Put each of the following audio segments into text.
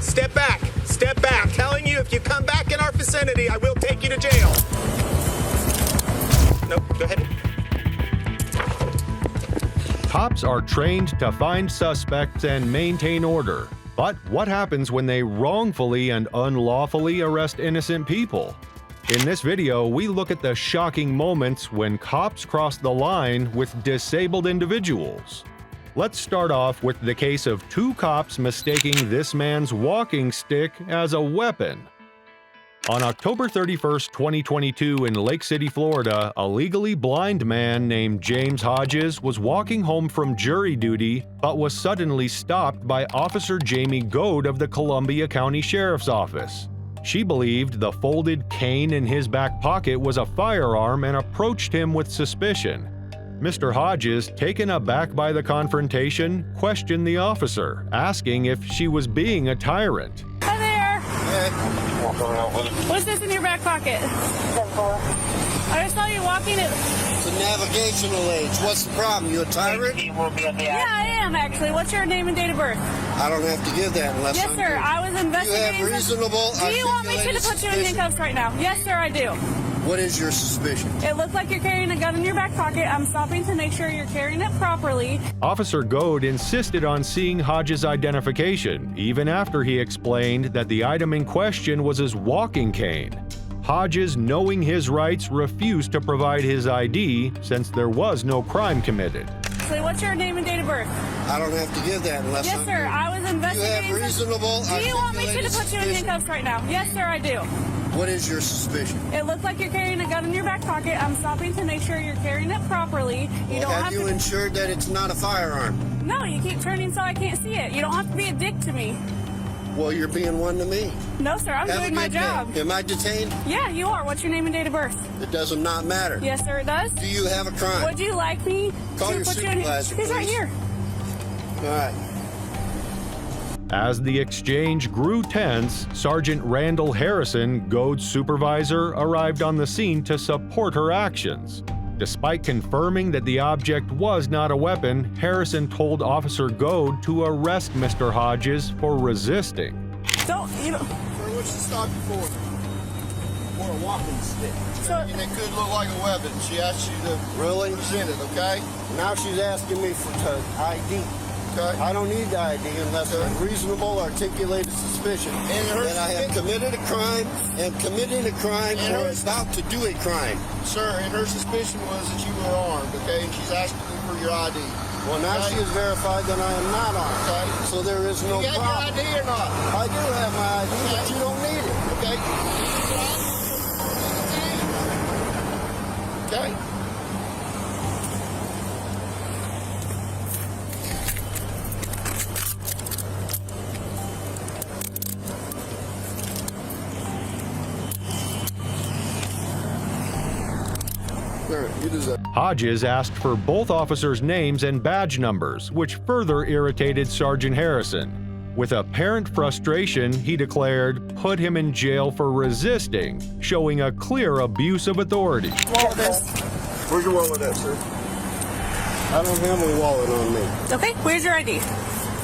Step back. Step back. I'm telling you, if you come back in our vicinity, I will take you to jail. No, go ahead. Cops are trained to find suspects and maintain order. But what happens when they wrongfully and unlawfully arrest innocent people? In this video, we look at the shocking moments when cops cross the line with disabled individuals. Let's start off with the case of two cops mistaking this man's walking stick as a weapon. On October 31, 2022 in Lake City, Florida, a legally blind man named James Hodges was walking home from jury duty but was suddenly stopped by Officer Jamie Goad of the Columbia County Sheriff's Office. She believed the folded cane in his back pocket was a firearm and approached him with suspicion. Mr. Hodges, taken aback by the confrontation, questioned the officer, asking if she was being a tyrant. Hi there. Hey. What's this in your back pocket? I just saw you walking it. It's a navigational aid. What's the problem? You a tyrant? Yeah, I am actually. What's your name and date of birth? I don't have to give that unless Yes, I'm sir. here. I was investigating. You have reasonable. Do you want me to put you in suspicion? handcuffs right now? Yes, sir, I do. What is your suspicion? It looks like you're carrying a gun in your back pocket. I'm stopping to make sure you're carrying it properly. Officer Goad insisted on seeing Hodges' identification, even after he explained that the item in question was his walking cane. Hodges, knowing his rights, refused to provide his ID since there was no crime committed. So what's your name and date of birth? I don't have to give that unless Yes, I'm sir. here. I was investigating. You have reasonable. Do you want me to put you in suspicion? handcuffs right now? Yes, sir, I do. What is your suspicion? It looks like you're carrying a gun in your back pocket. I'm stopping to make sure you're carrying it properly. You Well, don't have have you to. ensured that it's not a firearm? No, you keep turning so I can't see it. You don't have to be a dick to me. Well, you're being one to me. No, sir, I'm Have a doing my good day. job. Am I detained? Yeah, you are. What's your name and date of birth? It does not matter. Yes, sir, it does. Do you have a crime? Would you like me Call to your put you in? supervisor, He's right please. here. All right. As the exchange grew tense, Sergeant Randall Harrison, Goad's supervisor, arrived on the scene to support her actions. Despite confirming that the object was not a weapon, Harrison told Officer Goad to arrest Mr. Hodges for resisting. You don't. Sir, what's she stop you for? For a walking stick. So, And it could look like a weapon. She asked you to Really? present it, okay? Now she's asking me for ID. Okay. I don't need the ID unless there's reasonable articulated suspicion her that I have committed a crime and committing a crime And or her- about to do a crime. Sir, and her suspicion was that you were armed, okay? And she's asking you for your ID. Well, now Okay. she has verified that I am not armed. Okay. So there is no You got problem. your ID or not? I do have my ID, but you don't need it. Okay. Okay. Sure, you deserve. Hodges asked for both officers' names and badge numbers, which further irritated Sergeant Harrison. With apparent frustration, he declared, "Put him in jail for resisting," showing a clear abuse of authority. Where's your wallet at, sir? I don't have a wallet on me. okay, where's your ID?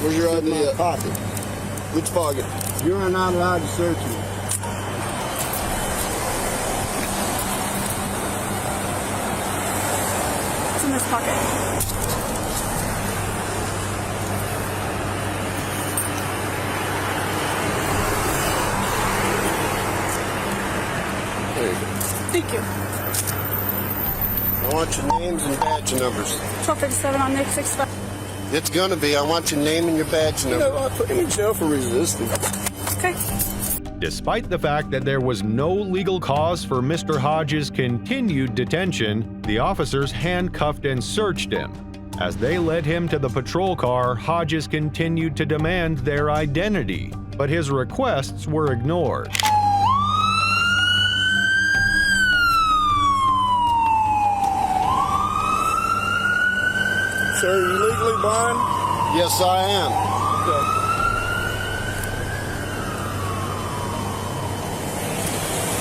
Where's your ID ID at? at? Pocket. Which pocket? You are not allowed to search me. It's in this pocket. There you go. Thank you. I want your names and badge numbers. 1257 on Nick 65. It's gonna be. I want your name and your badge number. I put him in jail for resisting. Okay. Despite the fact that there was no legal cause for Mr. Hodges' continued detention, the officers handcuffed and searched him. As they led him to the patrol car, Hodges continued to demand their identity, but his requests were ignored. Sir, are you legally blind? Yes, I am. Okay.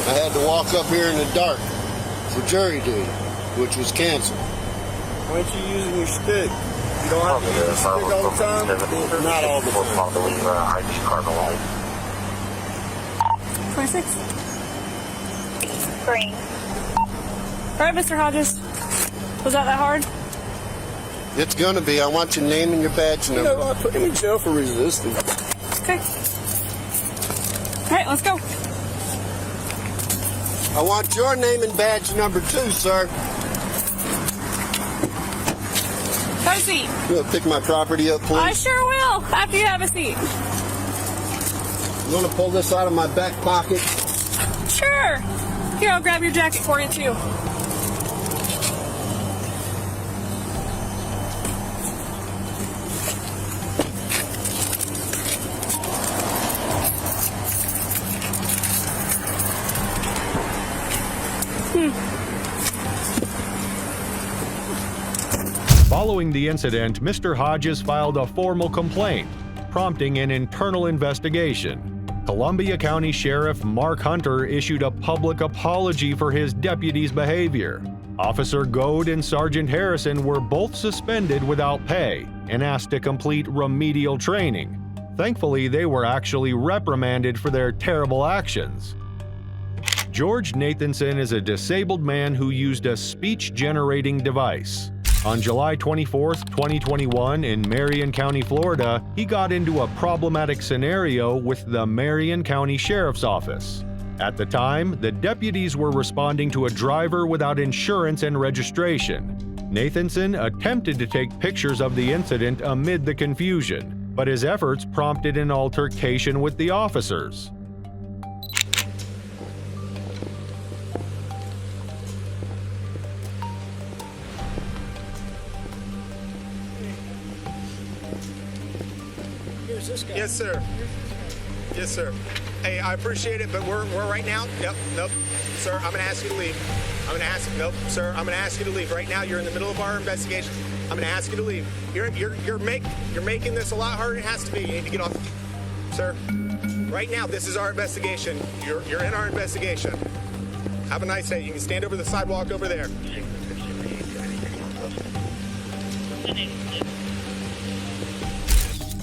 I had to walk up here in the dark for jury duty, which was canceled. Why aren't you using your stick? You don't have to use your stick all the time? Not all the time. 26. Green. All right, Mr. Hodges. Was that hard? It's gonna be. I want your name and your badge number. I put him in jail for resisting. Okay. All right, let's go. I want your name and badge number too, sir. Have a seat. You wanna pick my property up, please? I sure will, after you have a seat. You wanna pull this out of my back pocket? Sure. Here, I'll grab your jacket for you, too. Following the incident, Mr. Hodges filed a formal complaint, prompting an internal investigation. Columbia County Sheriff Mark Hunter issued a public apology for his deputy's behavior. Officer Goad and Sergeant Harrison were both suspended without pay and asked to complete remedial training. Thankfully, they were actually reprimanded for their terrible actions. George Nathanson is a disabled man who used a speech-generating device. On July 24, 2021, in Marion County, Florida, he got into a problematic scenario with the Marion County Sheriff's Office. At the time, the deputies were responding to a driver without insurance and registration. Nathanson attempted to take pictures of the incident amid the confusion, but his efforts prompted an altercation with the officers. Yes, sir. Yes, sir. Hey, I appreciate it, but we're right now. Yep. Nope. Sir, I'm gonna ask you to leave. Nope, sir. I'm gonna ask you to leave right now. You're in the middle of our investigation. I'm gonna ask you to leave. You're making this a lot harder than it has to be. You need to get off, sir. Right now, this is our investigation. You're in our investigation. Have a nice day. You can stand over the sidewalk over there.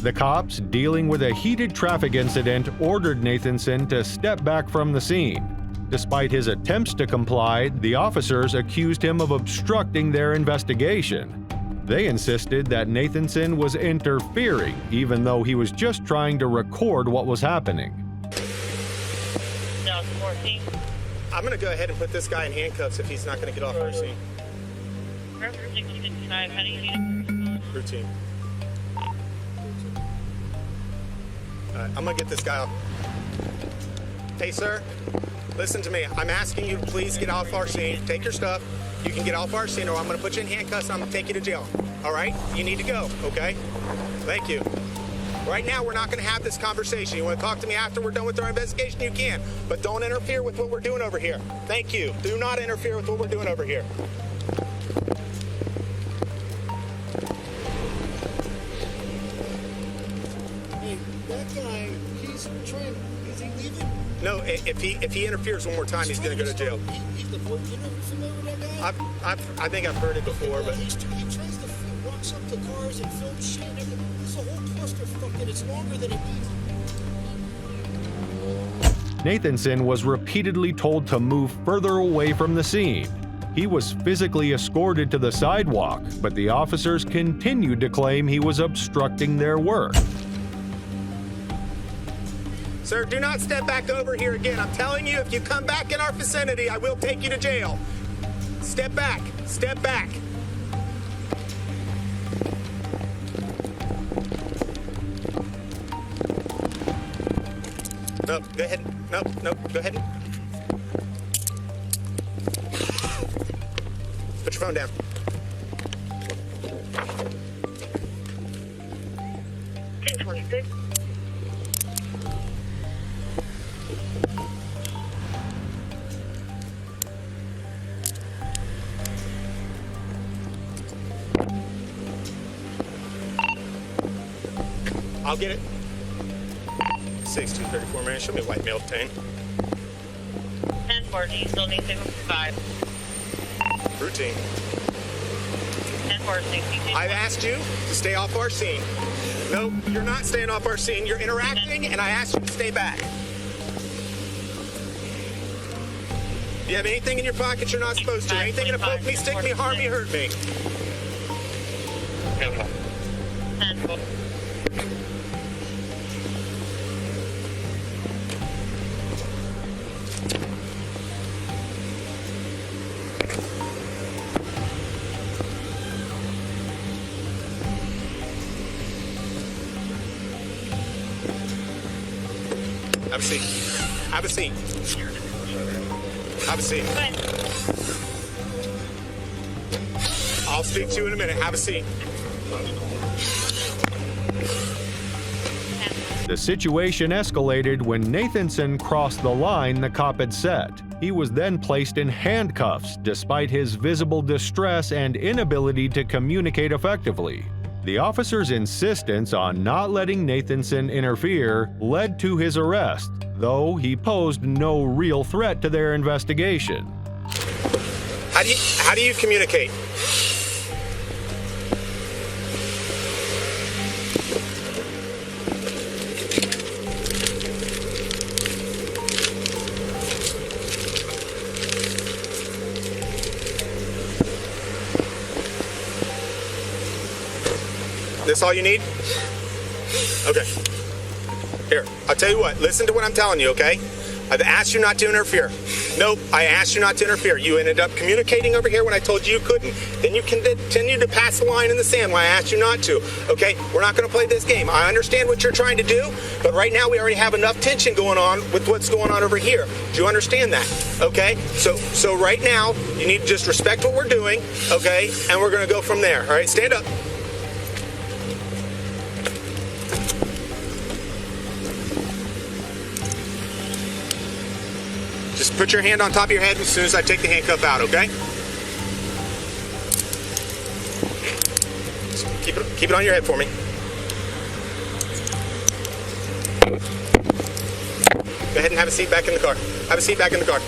The cops, dealing with a heated traffic incident, ordered Nathanson to step back from the scene. Despite his attempts to comply, the officers accused him of obstructing their investigation. They insisted that Nathanson was interfering, even though he was just trying to record what was happening. I'm going to go ahead and put this guy in handcuffs if he's not going to get off our scene. Routine. I'm going to get this guy off. Hey, sir, listen to me. I'm asking you to please get off our scene. Take your stuff. You can get off our scene, or I'm going to put you in handcuffs and I'm going to take you to jail. All right? You need to go, okay? Thank you. Right now, we're not going to have this conversation. You want to talk to me after we're done with our investigation? You can. But don't interfere with what we're doing over here. Thank you. Do not interfere with what we're doing over here. Hey, that guy, he's trying. Is he leaving? No, if he interferes one more time, he's going to go to jail. He's the boy. You know, familiar with that guy? I think I've heard it before, but He tries to walks up to cars and film shit. It's a whole clusterfuck, and it's longer than it needs. Nathanson was repeatedly told to move further away from the scene. He was physically escorted to the sidewalk, but the officers continued to claim he was obstructing their work. sir, do not step back over here again. I'm telling you, if you come back in our vicinity, I will take you to jail. Step back. Step back. No, go ahead. No, go ahead. Put your phone down. I'll get it. 6234, man. Show me a white male detain. 10-4, do you still need 65? Routine. 10-4, 62. I've asked you to stay off our scene. No, you're not staying off our scene. You're interacting, and I asked you to stay back. You have anything in your pocket you're not supposed to? Anything gonna poke me, stick me, harm me, hurt me? 10-4. Have a seat. Have a seat. Have a seat. I'll speak to you in a minute. Have a seat. The situation escalated when Nathanson crossed the line the cop had set. He was then placed in handcuffs despite his visible distress and inability to communicate effectively. The officer's insistence on not letting Nathanson interfere led to his arrest, though he posed no real threat to their investigation. How do you communicate? This all you need? Okay. Here, I'll tell you what. Listen to what I'm telling you, okay? I've asked you not to interfere. Nope, I asked you not to interfere. You ended up communicating over here when I told you you couldn't. Then you continued to pass the line in the sand when I asked you not to. Okay, we're not going to play this game. I understand what you're trying to do, but right now we already have enough tension going on with what's going on over here. Do you understand that? Okay, so right now you need to just respect what we're doing, okay? And we're going to go from there. All right, stand up. Just put your hand on top of your head as soon as I take the handcuff out, okay? Just keep it on your head for me. Go ahead and have a seat back in the car. Have a seat back in the car.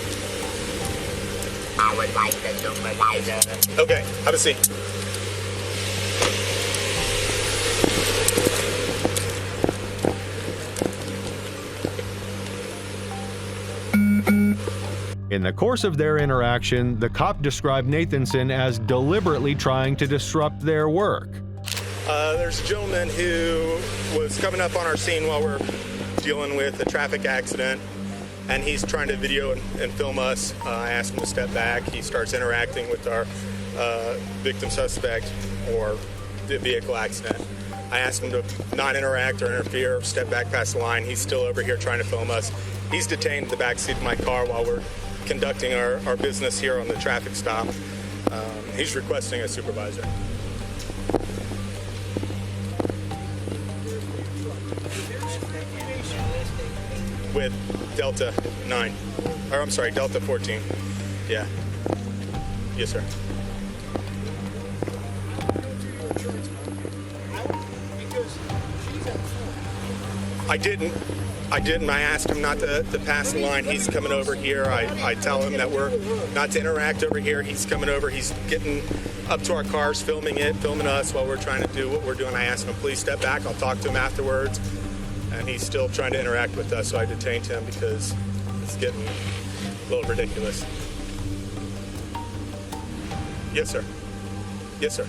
I would like the supervisor. Okay, have a seat. In the course of their interaction, the cop described Nathanson as deliberately trying to disrupt their work. There's a gentleman who was coming up on our scene while we're dealing with a traffic accident, and he's trying to video and film us. I asked him to step back. He starts interacting with our victim suspect or the vehicle accident. I asked him to not interact or interfere, step back past the line. He's still over here trying to film us. He's detained in the back seat of my car while we're conducting our business here on the traffic stop. He's requesting a supervisor. With Delta 9, or I'm sorry, Delta 14. Yeah. Yes, sir. I didn't. I asked him not to pass the line. He's coming over here. I tell him that we're not to interact over here. He's coming over. He's getting up to our cars, filming us while we're trying to do what we're doing. I asked him, please step back. I'll talk to him afterwards. And he's still trying to interact with us, so I detained him because it's getting a little ridiculous. Yes, sir. Yes, sir.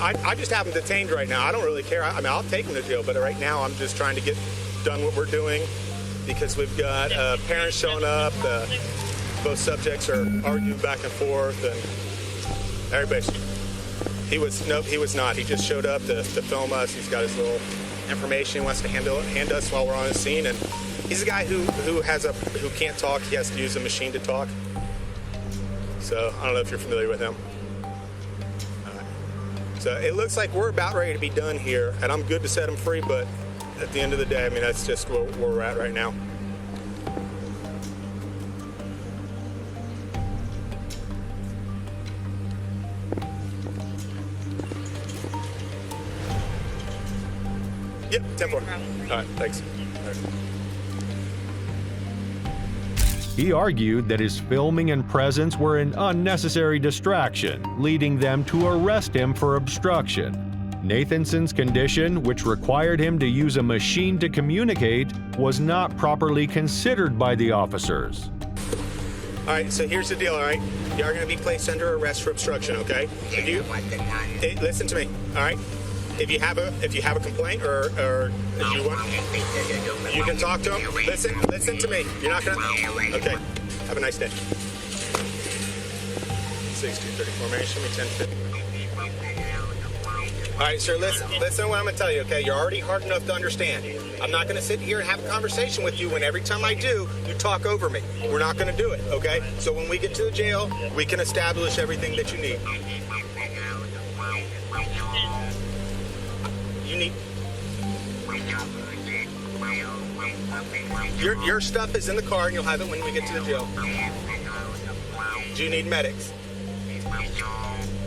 I just have him detained right now. I don't really care. I mean, I'll take him to jail, but right now I'm just trying to get done what we're doing because we've got parents showing up. Both subjects are arguing back and forth, and everybody's. He was not. He just showed up to film us. He's got his little information he wants to hand us while we're on the scene, and he's a guy who can't talk. He has to use a machine to talk. So I don't know if you're familiar with him. So it looks like we're about ready to be done here, and I'm good to set him free, but at the end of the day, I mean, that's just where we're at right now. Yep, 10-4. All right, thanks. All right. He argued that his filming and presence were an unnecessary distraction, leading them to arrest him for obstruction. Nathanson's condition, which required him to use a machine to communicate, was not properly considered by the officers. All right, so here's the deal, all right? You are going to be placed under arrest for obstruction, okay? If you, listen to me, all right? If you have a complaint or if you want, you can talk to him. Listen to me. You're not going to... Okay. Have a nice day. 6234, man. Show me 1050. All right, sir, listen to what I'm going to tell you, okay? You're already hard enough to understand. I'm not going to sit here and have a conversation with you when every time I do, you talk over me. We're not going to do it, okay? So when we get to the jail, we can establish everything that you need. You need... Your stuff is in the car and you'll have it when we get to the jail. Do you need medics?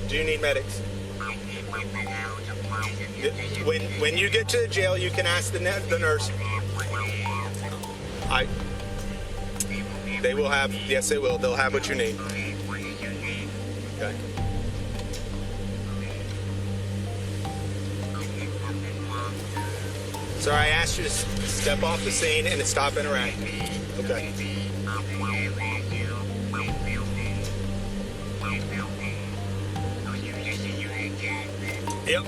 Do you need medics? When you get to the jail, you can ask the nurse. They will have, yes they will, they'll have what you need. Okay. Sir, I asked you to step off the scene and to stop interacting. Okay. Yep.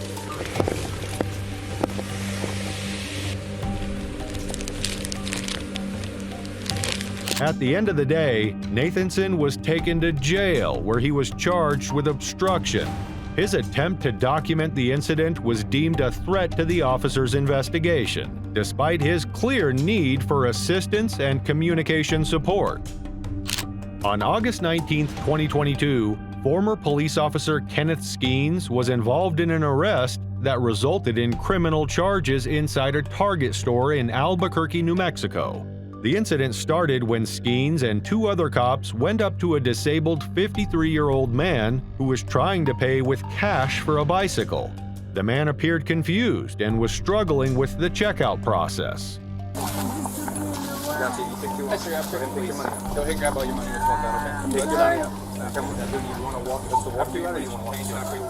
At the end of the day, Nathanson was taken to jail where he was charged with obstruction. His attempt to document the incident was deemed a threat to the officer's investigation, despite his clear need for assistance and communication support. On August 19, 2022, former police officer Kenneth Skeens was involved in an arrest that resulted in criminal charges inside a Target store in Albuquerque, New Mexico. The incident started when Skeens and two other cops went up to a disabled 53-year-old man who was trying to pay with cash for a bicycle. The man appeared confused and was struggling with the checkout process. Go ahead, grab all your money. Let's walk out, okay? Take your money out. Come with that. Do you want to walk us to walk you out or you want to change it after you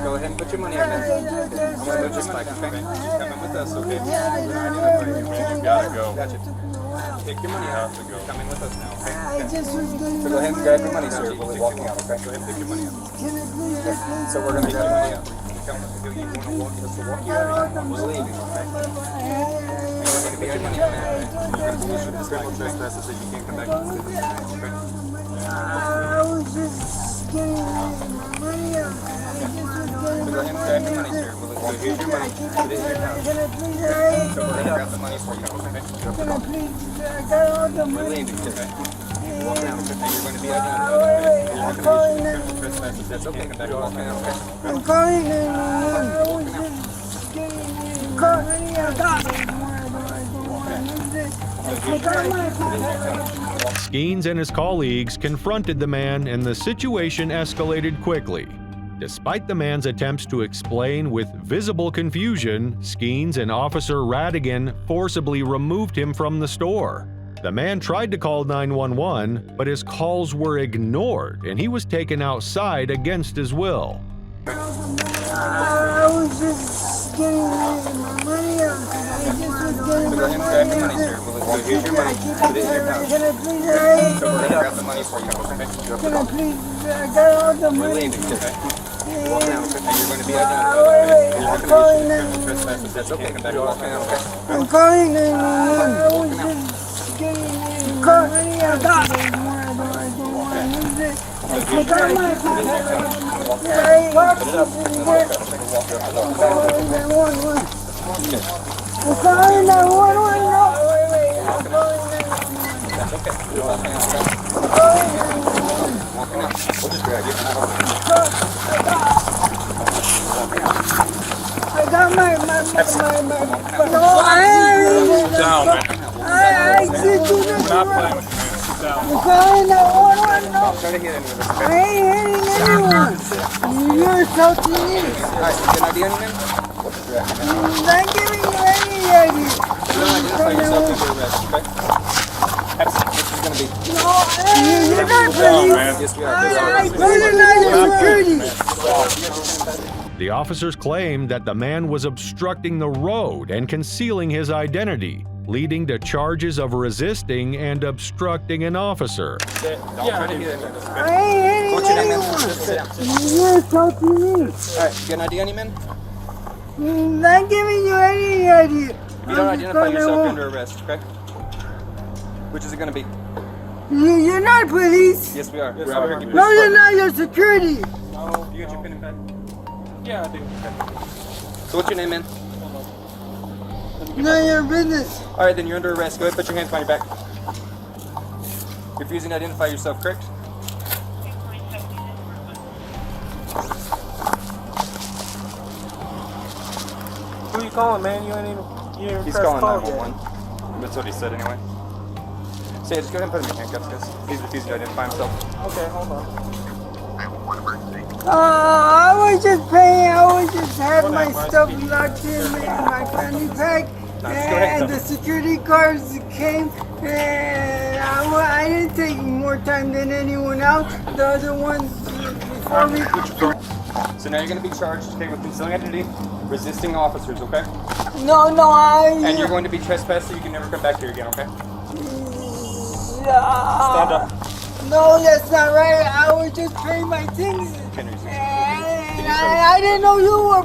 Go ahead and put your money out there. I'm going to put your money, okay? Coming with us, okay? You gotta go. Gotcha. Take your money out. You're coming with us now, okay? So go ahead and grab your money, sir. We'll be walking out, okay? Go ahead and pick your money up. Okay. So we're going to grab your money out. Come with us. Do you want to walk us to walk you out or you want to leave, okay? You're going to pick your money out now, okay? You're going to lose your criminal trespasses so you can't come back to the city, okay? I was just getting my money out. So go ahead and grab your money, sir. Well, here's your money. Put it in your house. So we're going to grab the money for you, okay? I got all the We're money. leaving, okay? Walk down, okay? You're going to be identified, okay? You're not going to lose your criminal trespasses. That's okay. Come back and walk down, okay? I'm calling it. I was just getting caught. I got it. Skeens and his colleagues confronted the man and the situation escalated quickly. Despite the man's attempts to explain with visible confusion, Skeens and Officer Radigan forcibly removed him from the store. The man tried to call 911, but his calls were ignored and he was taken outside against his will. I was just getting my money out. I just was getting So go ahead and grab your money, sir. Well, here's your money. Put it in your house. Can I please hurry? So we're going to grab the money for you, okay? Can I please? I got all the We're money. leaving, okay? Walk down, okay? You're going to be identified, okay? You're not going to lose your criminal trespasses. That's okay. Come back and walk down, okay? I'm calling 911. I was just getting caught. I got it. I don't want to lose it. I got my I'm calling 911. I'm calling 911. That's okay. You're walking out, okay? I'm calling 911. Walking out. We'll just grab you. I got my no, I down, man. I did do this. Not playing with you, man. Sit down. I'm calling 911. No, Try to get in with us, I okay? ain't hitting anyone. You're insulting me. Alright, you get an ID on you, man? I'm not giving you any idea. You don't identify yourself as your arrest, okay? This is going to be... No, you're not police. Man. Yes, we are. I recognize security. The officers claimed that the man was obstructing the road and concealing his identity, leading to charges of resisting and obstructing an officer. I ain't What's your name, man? Just sit down. You're talking to me. Alright, you got an ID on you, man? Not giving you any idea. If you don't identify yourself, you're under arrest, okay? Which is it gonna be? You're not police. Yes, we are. We're out here keeping No, this you're fun. not. You're security. No, you got your pen and pad? Yeah, I do. So what's your name, man? None of your business. Alright, then you're under arrest. Go ahead, put your hands behind your back. You're refusing to identify yourself, correct? Who you calling, man? You ain't even He's pressed calling call 911. That's what he said anyway. So yeah, just go ahead and put him in handcuffs, because he's refusing to identify himself. yet. Okay, hold on. I was just paying. I was just had my Whatever, stuff I see. locked in my fanny pack, ahead, and the security guards came, and I didn't take more time than anyone else. The other ones before me. So now you're going to be charged, okay, with concealing identity, resisting officers, okay? No, And you're going to be trespassed, so you can never come back here again, okay? Stand up. No, that's not right. I was just paying my things. Can you And I didn't know you were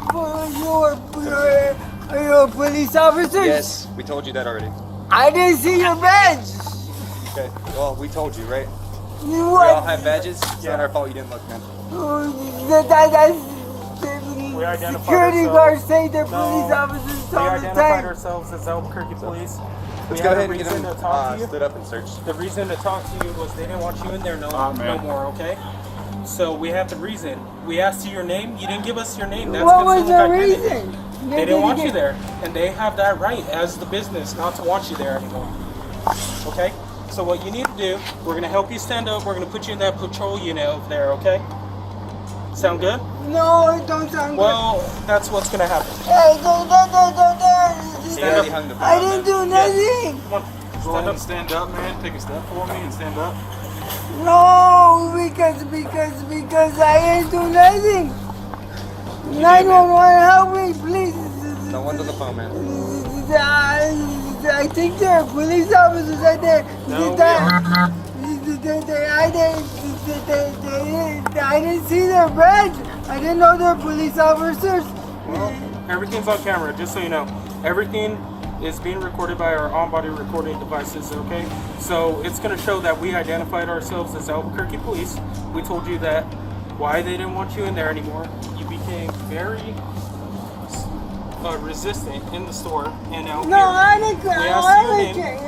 police officers. Yes, we told you that already. I didn't see your badge. Okay, well, we told you, right? You We all what? have badges. It's not our fault you didn't look, man. We identified Security ourselves. guards say they're No, police officers We all the identified time. ourselves as Albuquerque Police. Let's We go had ahead a and get reason him to talk to you. stood up and searched. The reason to talk to you was they didn't want you in there no more, okay? So we have the reason. We asked you your name. You didn't give us your name. That's What was concealing the identity. reason? They didn't want you there, and they have that right as the business not to want you there anymore. Okay? So what you need to do, we're gonna help you stand up. We're gonna put you in that patrol unit over there. Okay? Sound good? No, it don't sound good. Well, that's what's gonna happen. Hey, don't. He already hung the I didn't do nothing. Come on, Go ahead and stand up, man. Take a step for me and stand up. No, because I didn't do nothing. 911, help me, please. No one's on the phone, man. I think they're police officers right there. No, I didn't see their badge. I didn't know they're police officers. Well, everything's on camera, just so you know. Everything is being recorded by our on-body recording devices, okay? So it's going to show that we identified ourselves as Albuquerque Police. We told you that why they didn't want you in there anymore. You became very resistant in the store and out No, here. I didn't. We asked you your care.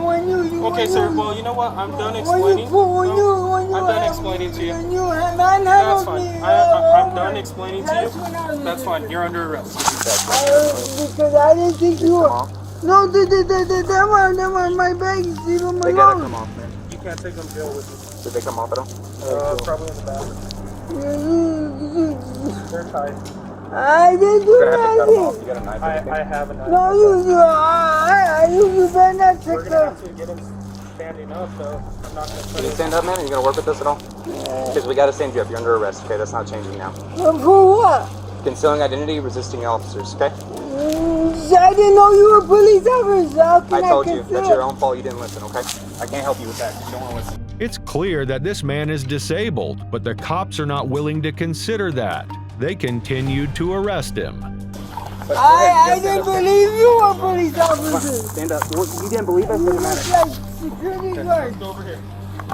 When you, Okay, when sir. you- Well, you know what? I'm done when explaining. I'm done have- explaining to you. When you That's manhandled fine. me, I'm done explaining to that's you. when I was- That's fine. You're under arrest. Because I didn't think you were. No, them are my bags. Leave them They gotta alone. come off, man. You can't take them to jail with you. Did they come off at all? Probably in the bathroom. They're tied. I didn't do You're gonna have to cut them off. nothing. You got a knife. I have a knife. No, you better not We're take gonna the. have to get him standing up, though. I'm not gonna Can put you it. stand up, man? Are you gonna work with us at all? Because we gotta stand you up. You're under arrest, okay? That's not changing now. For what? Concealing identity, resisting officers, okay? I didn't know you were police officers. How can I told you. conceal? That's your own fault. You didn't listen, okay? I can't help you with that. You don't want to listen. It's clear that this man is disabled, but the cops are not willing to consider that. They continued to arrest him. But I didn't believe you were police officers. Stand up. You didn't believe us? You Doesn't look matter. like security guards. Go over here.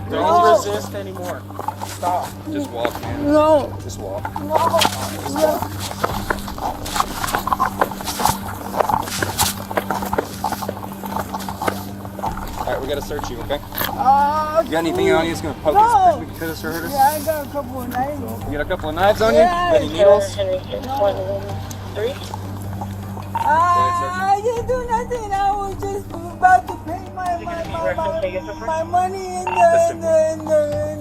No. Don't resist anymore. Stop. Just walk, man. No. Just walk. No. All right, we gotta search you, okay? You got anything on you that's gonna poke No. us, hit us, or hurt us? Yeah, I got a couple of knives. You got a couple of knives on you? Yeah. Any needles? I didn't do nothing. I was just about to pay my money in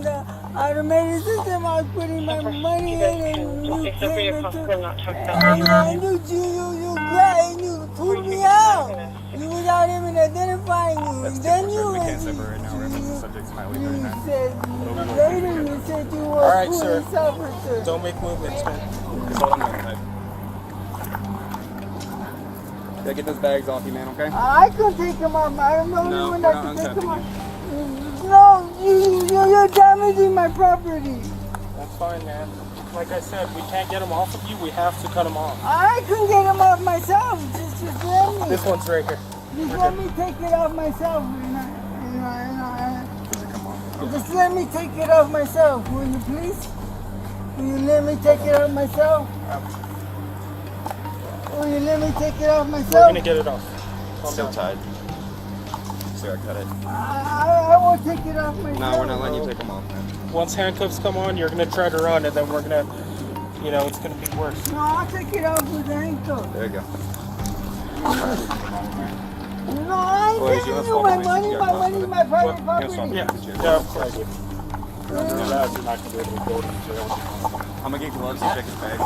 the automated system. I was putting my money in and you came and you pulled me out. You without even identifying you. And then you separate now. Reference the subject's highly said later you said you were All right, police sir. officer. Don't make movements, man. Just hold on to the knife. Yeah, get those bags off you, man, okay? I can take them off. I'm the only No, one we're that not can take them uncuffing off. No, you're damaging my property. That's fine, man. Like I said, we can't get them off of you. We have to cut them off. I can get them off myself. Just let me. This one's right here. Just let me take it off myself. Just let me take it off myself, will you please? Will you let me take it off myself? Will you let me take it off myself? We're gonna get it off. Still tied. So I cut it. I won't take it off myself. No, we're not letting you take them off, man. Once handcuffs come on, you're gonna try to run, and then we're gonna, you know, it's gonna be worse. No, I'll take it off with the handcuffs. There you go. No, I ain't Boys, giving let's you walk my away. money, You my got money, close my private Yes, property. son. Yeah, of course. You're not gonna be able to go to jail. I'm gonna get gloves and check his bags.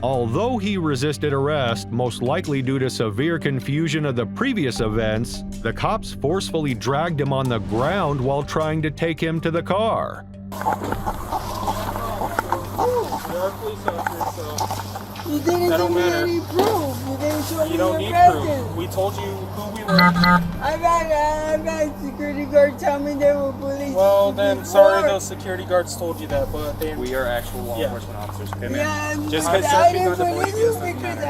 Although he resisted arrest, most likely due to severe confusion of the previous events, the cops forcefully dragged him on the ground while trying to take him to the car. You're a police officer, so You didn't That give don't me matter. any proof. You didn't show me you don't your need residence. proof. We told you who we were. I got security guard tell me they were police. Well, then, sorry before. those security guards told you that, but they. We are actual law Yeah. enforcement officers, okay, man? Yeah, Just but because I some people didn't don't believe believe you you doesn't because matter.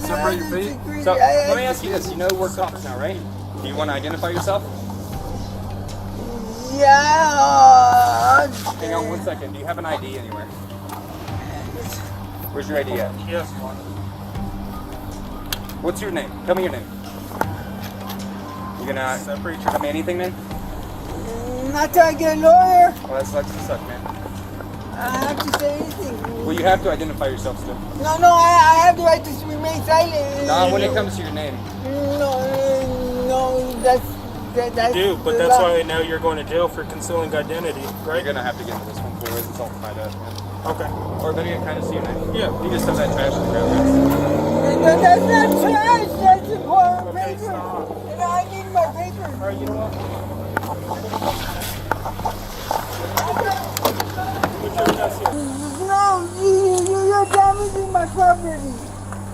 Separate your feet. So, let me ask you this. You know we're cops now, right? Do you want to identify yourself? Yeah. Hang on 1 second. Do you have an ID anywhere? Where's your ID at? Yes. What's your name? Tell me your name. You gonna Separate tell me anything, man? Not till I get a lawyer. Well, that sucks to suck, man. I have to say anything. Well, you have to identify yourself still. No, I have the right to remain silent. Not when it comes to your name. No, that's. You do, but that's why now you're going to jail for concealing identity, right? You're gonna have to get into this one, boys. It's all tied up, man. Okay. Or better yet, kind of see your name. Yeah. You just have that trash on the ground. That's not trash. That's important Okay, paper. stop. And I need my paper. All right, you know what? Put your chest here. No, you're damaging my property.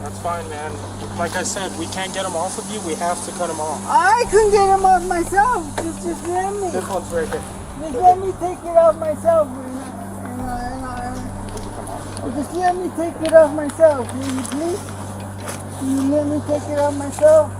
That's fine, man. Like I said, we can't get them off of you. We have to cut them off. I can get them off myself. Just let me. This one's right here. Just let me take it off myself. Just let me take it off myself, will you please? Will you let me take it off myself?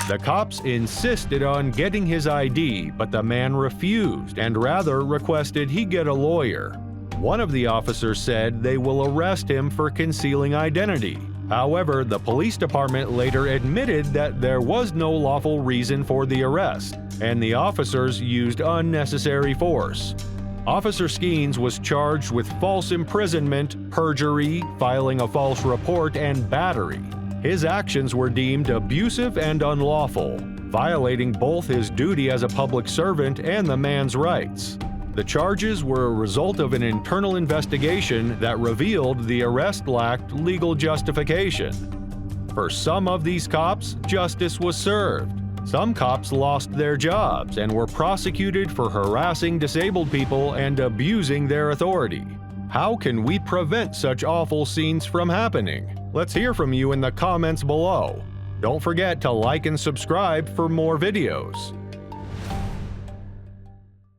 The cops insisted on getting his ID, but the man refused and rather requested he get a lawyer. One of the officers said they will arrest him for concealing identity. However, the police department later admitted that there was no lawful reason for the arrest, and the officers used unnecessary force. Officer Skeens was charged with false imprisonment, perjury, filing a false report, and battery. His actions were deemed abusive and unlawful, violating both his duty as a public servant and the man's rights. The charges were a result of an internal investigation that revealed the arrest lacked legal justification. For some of these cops, justice was served. Some cops lost their jobs and were prosecuted for harassing disabled people and abusing their authority. How can we prevent such awful scenes from happening? Let's hear from you in the comments below. Don't forget to like and subscribe for more videos.